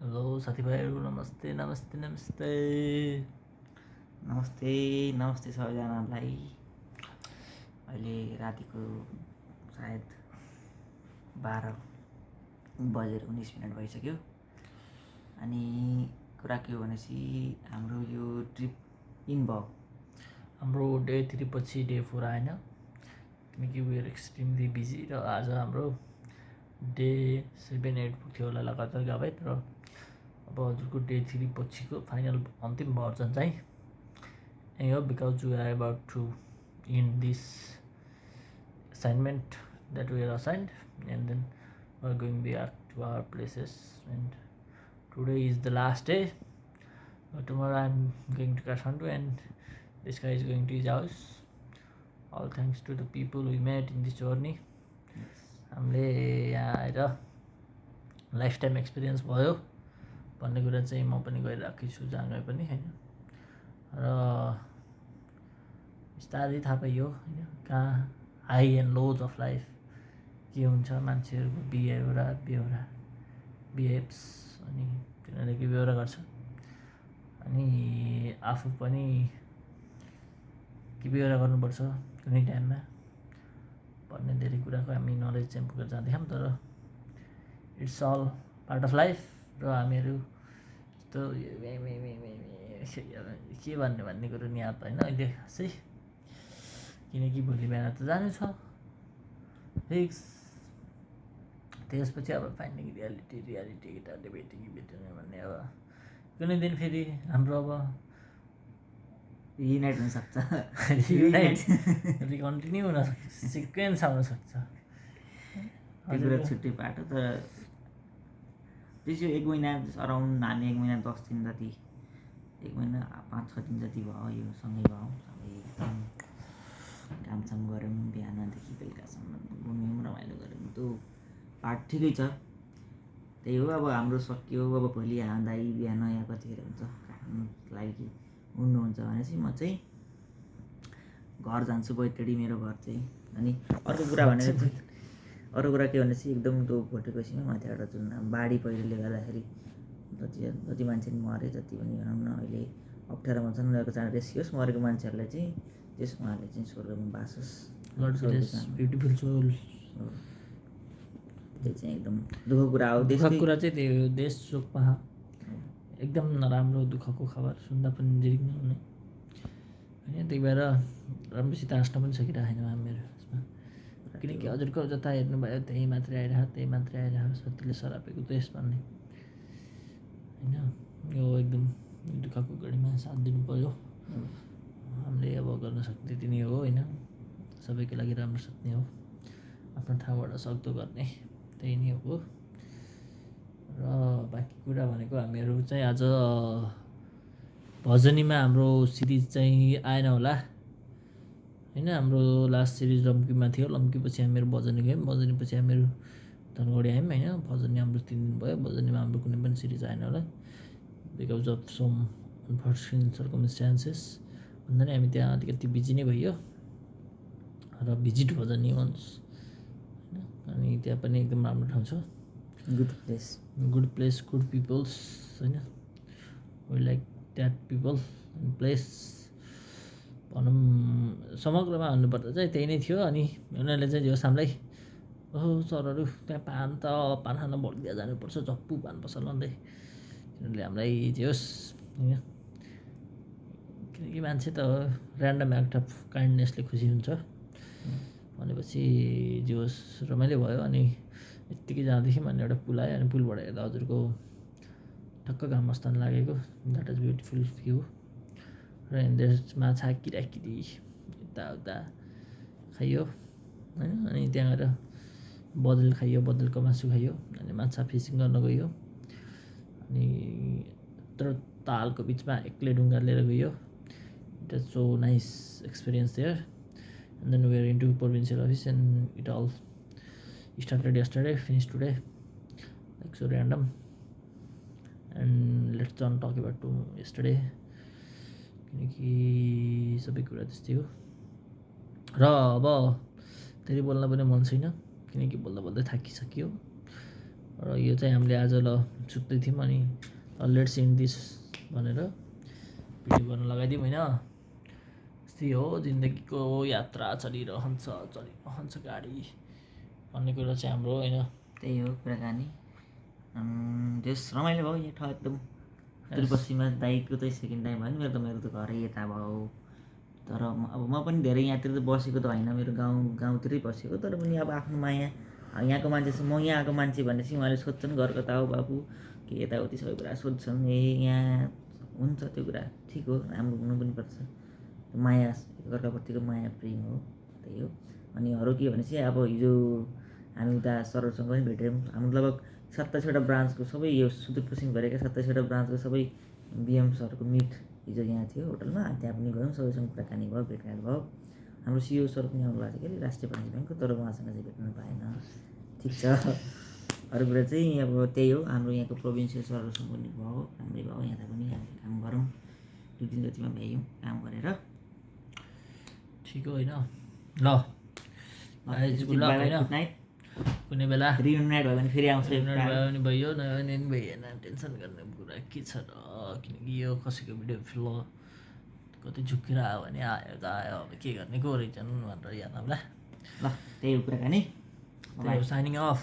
Hello साथीभाइहरू, नमस्ते नमस्ते नमस्ते नमस्ते नमस्ते सबैजनालाई। अहिले रातिको सायद 12:19 भइसक्यो। अनि कुरा के हो भनेपछि हाम्रो यो ट्रिप इन भयो। हाम्रो डे 3 पछि डे 4 आएन किनकि वी आर एक्सट्रिमली बिजी। र आज हाम्रो डे 7-8 पुग्थ्यो होला लगातार गए। तर अब हजुरको डे 3 पछिको फाइनल अन्तिम भर्जन चाहिँ यही हो, because we are about to in this assignment that we are assigned, and then we are going back to our places. And today is the last day. Tomorrow I am going to Kathmandu and this guy is going to his house. All thanks to the people we met in this journey. हामीले यहाँ आएर life time experience भयो भन्ने कुरा चाहिँ म पनि गरिरहेको छु जहाँ गए पनि होइन। र बिस्तारै थाहा पाइयो होइन कहाँ high and lows of life के हुन्छ, मान्छेहरूको बिहेभ्स अनि तिनीहरूले के बेहोरा गर्छ अनि आफू पनि के बेहोरा गर्नुपर्छ कुनै टाइममा भन्ने धेरै कुराको हामी नलेज चाहिँ पुगेर जाँदैछौँ। तर it's all part of life. र हामीहरू यस्तो के भन्ने कुरो नि याद भएन अहिले खासै, किनकि भोलि बिहान त जानु छ फिक्स। त्यसपछि अब फाइन्डिङ रियालिटी केटाहरूले भेट्यो कि भेटेन भन्ने अब कुनै दिन फेरि हाम्रो अब रियुनाइट हुनसक्छ, कन्टिन्यू हुनसक्छ, सिक्वेन्स आउनसक्छ। त्यो कुरा छुट्टै पाटो। तर त्यसो 1 महिना अराउन्ड नानी 1 महिना 10 दिन जति, 1 महिना 5-6 दिन जति भयो यो सँगै भयो। एकदम कामसाम गऱ्यौँ बिहानदेखि बेलुकासम्म, घुम्यौँ रमाइलो गऱ्यौँ। त्यो पार्ट ठिकै छ। त्यही हो, अब हाम्रो सकियो। अब भोलि दाइ बिहान यहाँ कतिखेर हुन्छ काठमाडौँको लागि उड्नुहुन्छ भनेपछि म चाहिँ घर जान्छु, बैतडी मेरो घर चाहिँ। अनि अर्को कुरा के भनेपछि एकदम त्यो भोटेकोसीमा माथिबाट जुन बाढी पहिरोले गर्दाखेरि जति मान्छे मरे, जति पनि भनौँ न अहिले अप्ठ्यारोमा छन् उनीहरूको चाँडो रेस्कियोस्, मरेको मान्छेहरूलाई चाहिँ त्यस उहाँहरूले चाहिँ स्वर्गमा बास होस्। Beautiful soul. त्यो चाहिँ एकदम दुःखको कुरा हो। दुःखको कुरा चाहिँ त्यही हो, देश शोकमा एकदम नराम्रो दुःखको खबर सुन्दा पनि जिरिङ हुने होइन। त्यही भएर राम्रोसित हाँस्न पनि सकिरहेको छैन हामीहरू यसमा, किनकि हजुरको जता हेर्नुभयो त्यही मात्रै आइरहेको सतीले सरापेको देश भन्ने होइन। यो एकदम दुःखको घडीमा साथ दिनु पऱ्यो। हामीले अब गर्न सक्ने त्यति नै हो होइन, सबैको लागि राम्रो सोच्ने हो, आफ्नो ठाउँबाट सक्दो गर्ने, त्यही नै हो। र बाँकी कुरा भनेको हामीहरू चाहिँ आज भजनीमा हाम्रो सिरिज चाहिँ आएन होला होइन। हाम्रो लास्ट सिरिज लम्कीमा थियो, लम्कीपछि हामीहरू भजनी गयौँ, भजनीपछि हामीहरू धनगढी आयौँ होइन। भजनी हाम्रो 3 दिन भयो, भजनीमा हाम्रो कुनै पनि सिरिज आएन होला because of some unfortunate circumstances भन्दा नि हामी त्यहाँ अलिकति बिजी नै भइयो। र भिजिट भजनी वन्स होइन, अनि त्यहाँ पनि एकदम राम्रो ठाउँ छ, गुड प्लेस, गुड पिपल्स होइन। We like that people and place भनौँ। समग्रमा भन्नुपर्दा चाहिँ त्यही नै थियो। अनि उनीहरूले चाहिँ जो सामलाई ओहो सरहरू त्यहाँ पान खान भोलिदिया जानुपर्छ झप्पु पान पसल भन्दै तिनीहरूले हामीलाई जे होस् होइन, किनकि मान्छे त ऱ्यान्डम एक्ट अफ काइन्डनेसले खुसी हुन्छ भनेपछि जे होस् रमाइलो भयो। अनि यत्तिकै जाँदैछौँ अनि एउटा पुल आयो, अनि पुलबाट हेर्दा हजुरको ठक्क घाम मस्तान लागेको, द्याट इज ब्युटिफुल भ्यू। र माछा किराकिरी यताउता खाइयो होइन। अनि त्यहाँ गएर बदल खाइयो, बदलको मासु खाइयो, अनि माछा फिसिङ गर्न गयो। अनि यत्रो तालको बिचमा एक्लै ढुङ्गा लिएर गयो। It was so nice experience there. And then we are into provincial office and it all started yesterday, finished today, like so random. And let's not talk about yesterday किनकि सबै कुरा त्यस्तै हो। र अब धेरै बोल्न पनि मन छैन किनकि बोल्दा थाकिसक्यो। र यो चाहिँ हामीले आज ल सुत्दै थियौँ अनि लेट्स इन दिस भनेर भिडियो गर्न लगाइदिउँ होइन। यस्तै हो जिन्दगीको यात्रा चलिरहन्छ गाडी भन्ने कुरा चाहिँ हाम्रो होइन। त्यही हो कुराकानी। त्यस रमाइलो भयो यहाँ ठाउँ एकदम सुदूरपश्चिममा। दाइको चाहिँ सेकेन्ड टाइम भयो नि, मेरो त घरै यता भयो। तर अब म पनि धेरै यहाँतिर त बसेको त होइन, मेरो गाउँतिरै बसेको। तर पनि अब आफ्नो माया यहाँको मान्छे म यहाँ आएको मान्छे भनेपछि उहाँले सोध्छन् घर कता हो बाबु के यताउति सबै कुरा सोध्छन्। यहाँ हुन्छ त्यो कुरा ठिक हो, राम्रो हुनु पनि पर्छ। माया एकअर्काप्रतिको माया प्रेम हो, त्यही हो। अनि अरू के भनेपछि अब हिजो हामी उता सरहरूसँग पनि भेट्यौँ। हाम्रो लगभग 27वटा ब्रान्चको सबै यो सुदूरपश्चिम भएका 27वटा ब्रान्चको सबै बिएम सरको मिट हिजो यहाँ थियो होटलमा। त्यहाँ पनि गयौँ, सबैसँग कुराकानी भयो, भेटघाट भयो। हाम्रो सिओ सर पनि आउनु भएको थियो कि राष्ट्रिय वाणिज्य ब्याङ्कको, तर उहाँसँग चाहिँ भेट्नु पाएन। ठिक छ। अरू कुरा चाहिँ अब त्यही हो, हाम्रो यहाँको प्रोभिन्सियल सरहरूसँग पनि भयो, राम्रै भयो। यहाँ पनि हामीले काम गरौँ, 2 दिन जतिमा भ्यायौँ काम गरेर। ठिक हो होइन। ल गुड लक होइन। Good night. कुनै बेला रियुनाइट भयो भने फेरि आउँछ। रियुनाइट भयो भने भयो, नभए पनि भइएन। टेन्सन गर्ने कुरा के छ र, किनकि यो कसैको भिडियो फिल्म कतै झुक्किएर आयो भने आयो त आयो, अब के गर्ने को रहेछन् भनेर याद आउँला। ल त्यही हो कुराकानी। Shining of.